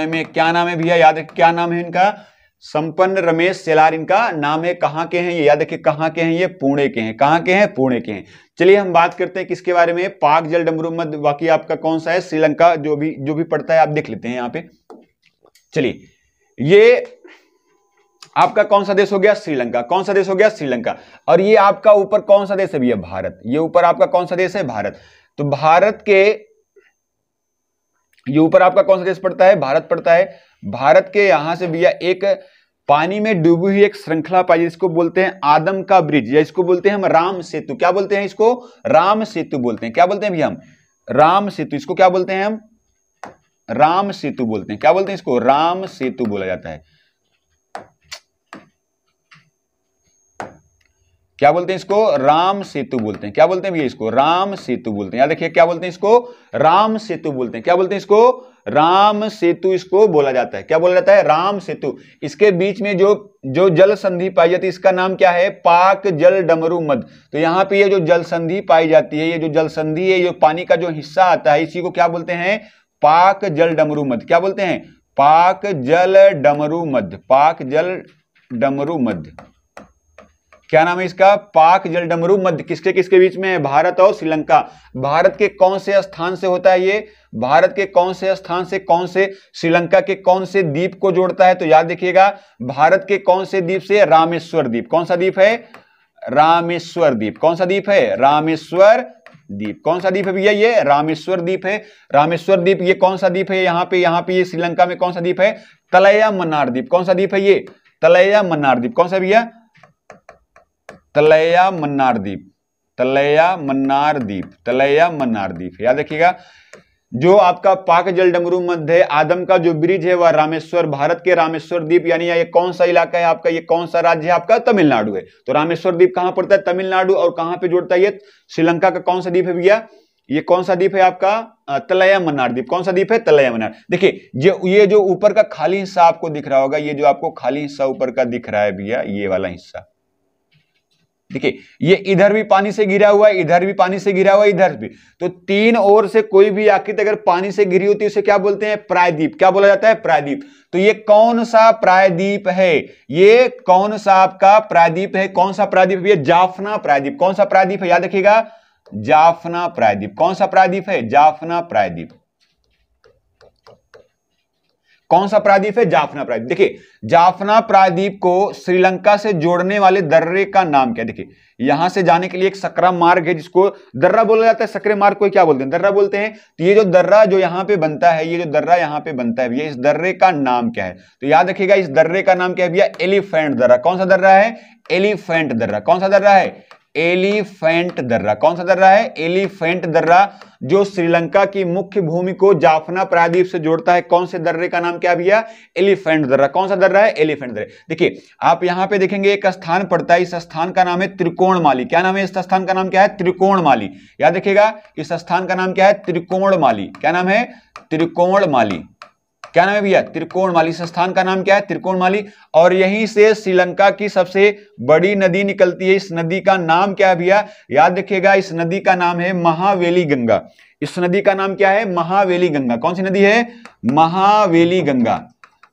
में क्या नाम है भैया? याद रखिए क्या नाम है इनका? संपन्न रमेश सेलार इनका नाम है। कहां के हैं ये? याद रखिए कहां के हैं ये? पुणे के हैं। कहां के हैं? पुणे के हैं। चलिए हम बात करते हैं किसके बारे में? पाक जल डमरू मध्य। बाकी आपका कौन सा है? श्रीलंका। जो भी पड़ता है आप देख लेते हैं यहां पे। चलिए ये आपका कौन सा देश हो गया? श्रीलंका। कौन सा देश हो गया? श्रीलंका। और ये आपका ऊपर कौन सा देश है भैया? भारत। ये ऊपर आपका कौन सा देश है? भारत। तो भारत के ये ऊपर आपका कौन सा देश पड़ता है? भारत पड़ता है। भारत के यहां से भैया एक पानी में डूबी हुई एक श्रृंखला पाई, जिसको बोलते हैं आदम का ब्रिज, या इसको बोलते हैं हम राम सेतु। क्या बोलते हैं इसको? राम सेतु बोलते हैं। क्या बोलते हैं भैया हम? राम सेतु। इसको क्या बोलते हैं हम? राम सेतु बोलते हैं। क्या बोलते हैं इसको? राम सेतु बोला जाता है। क्या बोलते हैं इसको? राम सेतु बोलते हैं। क्या बोलते हैं भैया इसको? राम सेतु बोलते हैं। याद रखिए क्या बोलते हैं इसको? राम सेतु बोलते हैं। क्या बोलते हैं इसको? राम सेतु इसको बोला जाता है। क्या बोला जाता है? राम सेतु। इसके बीच में जो जल संधि पाई जाती है इसका नाम क्या है? पाक जल डमरू मध्य। तो यहां पे ये जो जल संधि पाई जाती है, ये जो जल संधि है, ये पानी का जो हिस्सा आता है, इसी को क्या बोलते हैं? पाक जल डमरू मध्य। क्या बोलते हैं? पाक जल डमरू मध्य। पाक जल डमरू मध्य। क्या नाम है इसका? पाक जल डमरू मध्य। किसके किसके बीच में है? भारत और श्रीलंका। भारत के कौन से स्थान से होता है ये? भारत के कौन से स्थान से कौन से, श्रीलंका के कौन से द्वीप को जोड़ता है? तो याद रखिएगा, भारत के कौन से द्वीप से? रामेश्वर द्वीप। कौन सा द्वीप है? रामेश्वर द्वीप। कौन सा द्वीप है? रामेश्वर द्वीप। कौन सा द्वीप है भैया? ये रामेश्वर द्वीप है। रामेश्वर द्वीप ये कौन सा द्वीप है? यहाँ पे ये श्रीलंका में कौन सा द्वीप है? तलैया मन्नार द्वीप। कौन सा द्वीप है ये? तलैया मन्नार द्वीप। कौन सा भैया? तलैया मन्नार द्वीप। तलैया मन्नार द्वीप। तलैया मन्नार द्वीप। याद रखिएगा, जो आपका पाक जल डमरू मध्य आदम का जो ब्रिज है वह रामेश्वर, भारत के रामेश्वर द्वीप, यानी ये कौन सा इलाका है आपका? ये कौन सा राज्य है आपका? तमिलनाडु है। तो रामेश्वर द्वीप कहां पड़ता है? तमिलनाडु। और कहां पे जोड़ता है ये? श्रीलंका का कौन सा द्वीप है भैया? ये कौन सा द्वीप है आपका? तलैया मन्नार द्वीप। कौन सा द्वीप है? तलैया मन्नार। देखिए ये जो ऊपर का खाली हिस्सा आपको दिख रहा होगा, ये जो आपको खाली हिस्सा ऊपर का दिख रहा है भैया, ये वाला हिस्सा देखिए, ये इधर भी पानी से घिरा हुआ है, इधर भी पानी से घिरा हुआ है, इधर भी। तो तीन ओर से कोई भी आकृति अगर पानी से घिरी होती है उसे क्या बोलते हैं? प्रायद्वीप। क्या बोला जाता है? प्रायद्वीप। तो ये कौन सा प्रायद्वीप है? ये कौन सा आपका प्रायद्वीप है? कौन सा प्रायद्वीप है? जाफना प्रायद्वीप। कौन सा प्रायद्वीप है? याद रखिएगा, जाफना प्रायद्वीप। कौन सा प्रायद्वीप है? जाफना प्रायद्वीप। कौन सा प्रायद्वीप है? जाफना प्रायद्वीप। देखिए, जाफना प्रायद्वीप को श्रीलंका से जोड़ने वाले दर्रे का नाम क्या है? देखिए, यहां से जाने के लिए एक सकरा मार्ग है जिसको दर्रा बोला जाता है। सकरे मार्ग को क्या बोलते हैं? दर्रा बोलते हैं। तो ये जो दर्रा जो यहां पे बनता है, ये जो दर्रा यहां पे बनता है, ये इस दर्रे का नाम क्या है? तो याद रखिएगा, इस दर्रे का नाम क्या है भैया? एलिफेंट दर्रा। कौन सा दर्रा है? एलिफेंट दर्रा। कौन सा दर्रा है? एलिफेंट दर्रा। कौन सा दर्रा है? एलिफेंट दर्रा, जो श्रीलंका की मुख्य भूमि को जाफना प्रायद्वीप से जोड़ता है। कौन से दर्रे का नाम क्या भैया? एलिफेंट दर्रा। कौन सा दर्रा है? एलिफेंट दर्रा। देखिए, आप यहां पे देखेंगे एक स्थान पड़ता है, इस स्थान का नाम है त्रिकोणमाली। क्या नाम है इस स्थान का? नाम क्या है? त्रिकोणमाली। याद रखिएगा, इस स्थान का नाम क्या है? त्रिकोणमाली। क्या नाम है? त्रिकोणमाली। क्या नाम है भैया? त्रिकोणमाली। स्थान का नाम क्या है? त्रिकोणमाली। और यहीं से श्रीलंका की सबसे बड़ी नदी निकलती है। इस नदी का नाम क्या है भैया? याद रखिएगा, इस नदी का नाम है महावेली गंगा। इस नदी का नाम क्या है? महावेली गंगा। कौन सी नदी है? महावेली गंगा।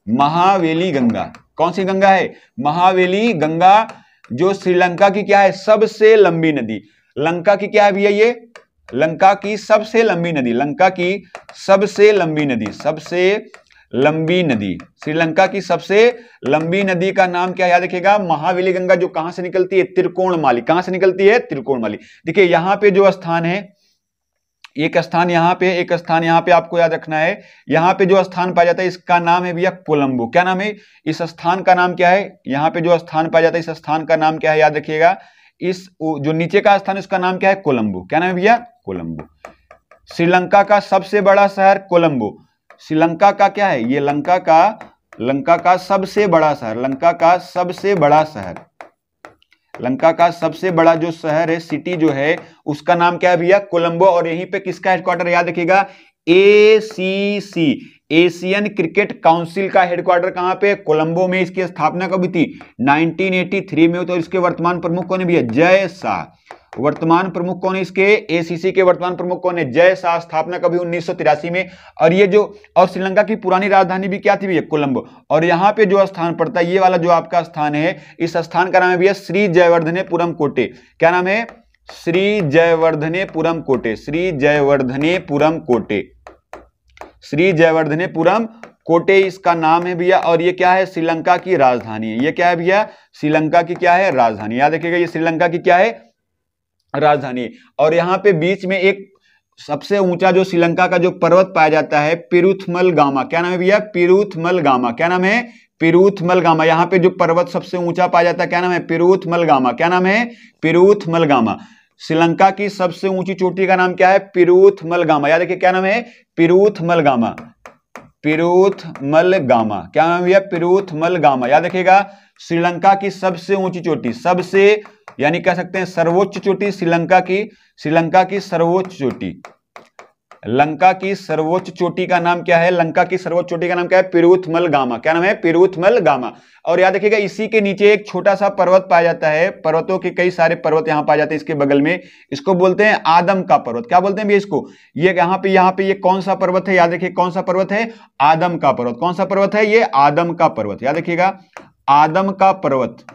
महावेली गंगा। कौन सी गंगा है? महावेली गंगा, जो श्रीलंका की क्या है? सबसे लंबी नदी। लंका की क्या है भैया? ये लंका की सबसे लंबी नदी। लंका की सबसे लंबी नदी। सबसे लंबी नदी। श्रीलंका की सबसे लंबी नदी का नाम क्या? याद रखिएगा, महावेली गंगा, जो कहां से निकलती है? त्रिकोणमाली। कहां से निकलती है? त्रिकोणमाली। देखिए, यहां पे जो स्थान है, एक स्थान यहां पे, एक स्थान यहां पे आपको याद रखना है। यहां पे जो स्थान पाया जाता है इसका नाम है भैया कोलंबो। क्या नाम है? इस स्थान का नाम क्या है? यहां पे जो स्थान पाया जाता है इस स्थान का नाम क्या है? याद रखिएगा, इस जो नीचे का स्थान उसका नाम क्या है? कोलंबो। क्या नाम है भैया? कोलंबो। श्रीलंका का सबसे बड़ा शहर कोलंबो। श्रीलंका का क्या है? ये लंका का सबसे बड़ा शहर। लंका का सबसे बड़ा शहर। लंका का सबसे बड़ा जो शहर है, सिटी जो है, उसका नाम क्या है भैया? कोलंबो। और यहीं पे किसका हेडक्वार्टर? याद रखिएगा, ACC, एशियन क्रिकेट काउंसिल का हेडक्वार्टर कहां पे? कोलंबो में। इसकी स्थापना कब हुई थी? 1983 में। तो इसके वर्तमान प्रमुख कौन है भैया? जय शाह। वर्तमान प्रमुख कौन है इसके? ACC के वर्तमान प्रमुख कौन है? जय शाह। स्थापना कभी? 1983 में। और ये जो, और श्रीलंका की पुरानी राजधानी भी क्या थी भैया? कोलंबो। और यहाँ पे जो स्थान पड़ता है, ये वाला जो आपका स्थान है, इस स्थान का नाम है भैया श्री जयवर्धनेपुरम कोटे। क्या नाम है? श्री जयवर्धनेपुरम कोटे। श्री जयवर्धनेपुरम कोटे। श्री जयवर्धनेपुरम कोटे इसका नाम है भैया। और ये क्या है? श्रीलंका की राजधानी है। ये क्या है भैया? श्रीलंका की क्या है? राजधानी। याद रखिएगा, ये श्रीलंका की क्या है? राजधानी। और यहां पे बीच में एक सबसे ऊंचा जो श्रीलंका का जो पर्वत पाया जाता है, पिरुथमल गामा। क्या नाम है भैया? पिरुथमल गामा। क्या नाम है? पिरुथमल गामा। यहां पे जो पर्वत सबसे ऊंचा पाया जाता है, क्या नाम है? पिरुथमल गामा। क्या नाम है? पिरुथमल गामा। श्रीलंका की सबसे ऊंची चोटी का नाम क्या है? पिरुथमल गामा। याद रखिए, क्या नाम है? पिरुथमल गामा। पिरुथमलगामा। क्या नाम भैया? पिरुथमलगामा। याद रखिएगा, श्रीलंका की सबसे ऊंची चोटी, सबसे यानी कह सकते हैं सर्वोच्च चोटी, श्रीलंका की सर्वोच्च चोटी, लंका की सर्वोच्च चोटी का नाम क्या है? लंका की सर्वोच्च चोटी का नाम क्या है? पिरुथमलगामा। क्या नाम है? पिरुथमलगामा। और याद रखिएगा, इसी के नीचे एक छोटा सा पर्वत पाया जाता है, पर्वतों के कई सारे पर्वत यहां पाए जाते हैं इसके बगल में, इसको बोलते हैं आदम का पर्वत। क्या बोलते हैं भैया इसको? ये यहाँ पे ये कौन सा पर्वत है? याद रखिए, कौन सा पर्वत है? आदम का पर्वत। कौन सा पर्वत है? ये आदम का पर्वत। याद रखिएगा, आदम का पर्वत।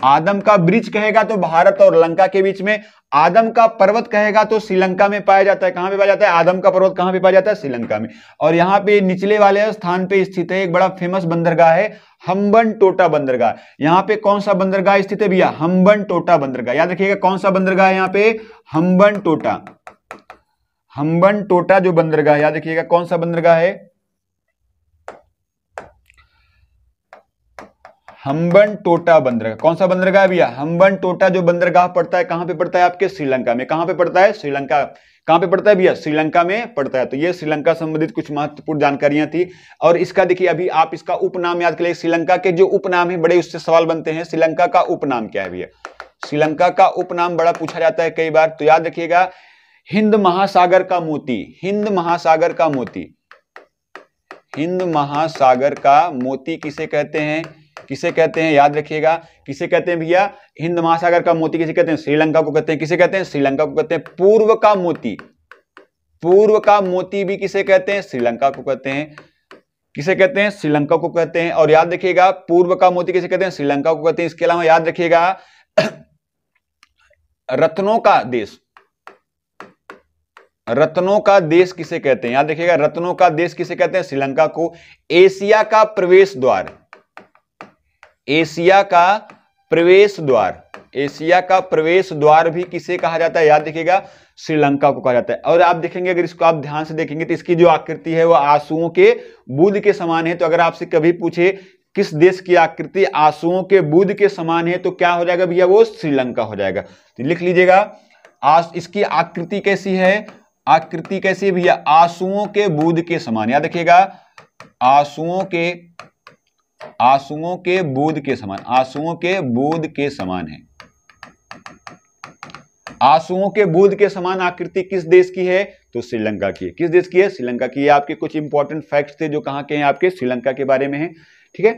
आदम का ब्रिज कहेगा तो भारत और लंका के बीच में, आदम का पर्वत कहेगा तो श्रीलंका में पाया जाता है। कहां पे पाया जाता है? आदम का पर्वत कहां पे पाया जाता है? श्रीलंका में। और यहां पे निचले वाले स्थान पे स्थित है एक बड़ा फेमस बंदरगाह है, हम्बनटोटा बंदरगाह। यहां पे कौन सा बंदरगाह स्थित है भैया? हम्बनटोटा बंदरगाह। याद रखिएगा, कौन सा बंदरगाह है यहां पे? हम्बनटोटा। हम्बनटोटा जो बंदरगाह, याद रखिएगा कौन सा बंदरगाह है? हम्बनटोटा बंदरगाह। कौन सा बंदरगाह है भैया? हम्बनटोटा जो बंदरगाह पड़ता है कहां पे पड़ता है? आपके श्रीलंका में। कहां पे पड़ता है? श्रीलंका। कहां पे पड़ता है भैया? श्रीलंका में पड़ता है। तो ये श्रीलंका संबंधित कुछ महत्वपूर्ण जानकारियां थी। और इसका देखिए, अभी आप इसका उपनाम याद करिए, श्रीलंका के जो उपनाम है बड़े उससे सवाल बनते हैं, श्रीलंका का उपनाम क्या है भैया? श्रीलंका का उपनाम बड़ा पूछा जाता है कई बार। तो याद रखिएगा, हिंद महासागर का मोती। हिंद महासागर का मोती। हिंद महासागर का मोती किसे कहते हैं? किसे कहते हैं? याद रखिएगा, किसे कहते हैं भैया? हिंद महासागर का मोती किसे कहते हैं? श्रीलंका को कहते हैं। किसे कहते हैं? श्रीलंका को कहते हैं। पूर्व का मोती। पूर्व का मोती भी किसे कहते हैं? श्रीलंका को कहते हैं। किसे कहते हैं? श्रीलंका को कहते हैं। और याद रखिएगा, पूर्व का मोती किसे कहते हैं? श्रीलंका को कहते हैं। इसके अलावा याद रखिएगा, रत्नों का देश। रत्नों का देश किसे कहते हैं? याद रखिएगा, रत्नों का देश किसे कहते हैं? श्रीलंका को। एशिया का प्रवेश द्वार। एशिया का प्रवेश द्वार। एशिया का प्रवेश द्वार भी किसे कहा जाता है? याद रखिएगा, श्रीलंका को कहा जाता है। और आप देखेंगे, अगर इसको आप ध्यान से देखेंगे तो इसकी जो आकृति है वो आंसुओं के बूंद के समान है। तो अगर आपसे कभी पूछे किस देश की आकृति आंसुओं के बूंद के समान है, तो क्या हो जाएगा भैया? वो श्रीलंका हो जाएगा। तो लिख लीजिएगा, इसकी आकृति कैसी है? आकृति कैसी है भैया? आंसुओं के बूंद के समान। याद रखिएगा, आंसुओं के बूंद के समान। आंसुओं के बूंद के समान है। आंसुओं के बूंद के समान आकृति किस देश की है? तो श्रीलंका की है। किस देश की है? श्रीलंका की। ये आपके कुछ इंपॉर्टेंट फैक्ट्स थे जो कहां के हैं? आपके श्रीलंका के बारे में है। ठीक है,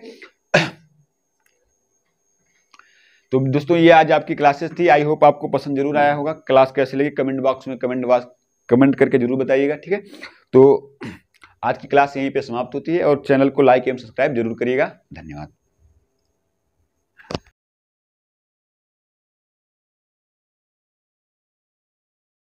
तो दोस्तों ये आज आपकी क्लासेस थी। आई होप आपको पसंद जरूर आया होगा। क्लास कैसी लगी कमेंट बॉक्स में कमेंट करके जरूर बताइएगा। ठीक है, तो आज की क्लास यहीं पे समाप्त होती है और चैनल को लाइक एवं सब्सक्राइब जरूर करिएगा। धन्यवाद।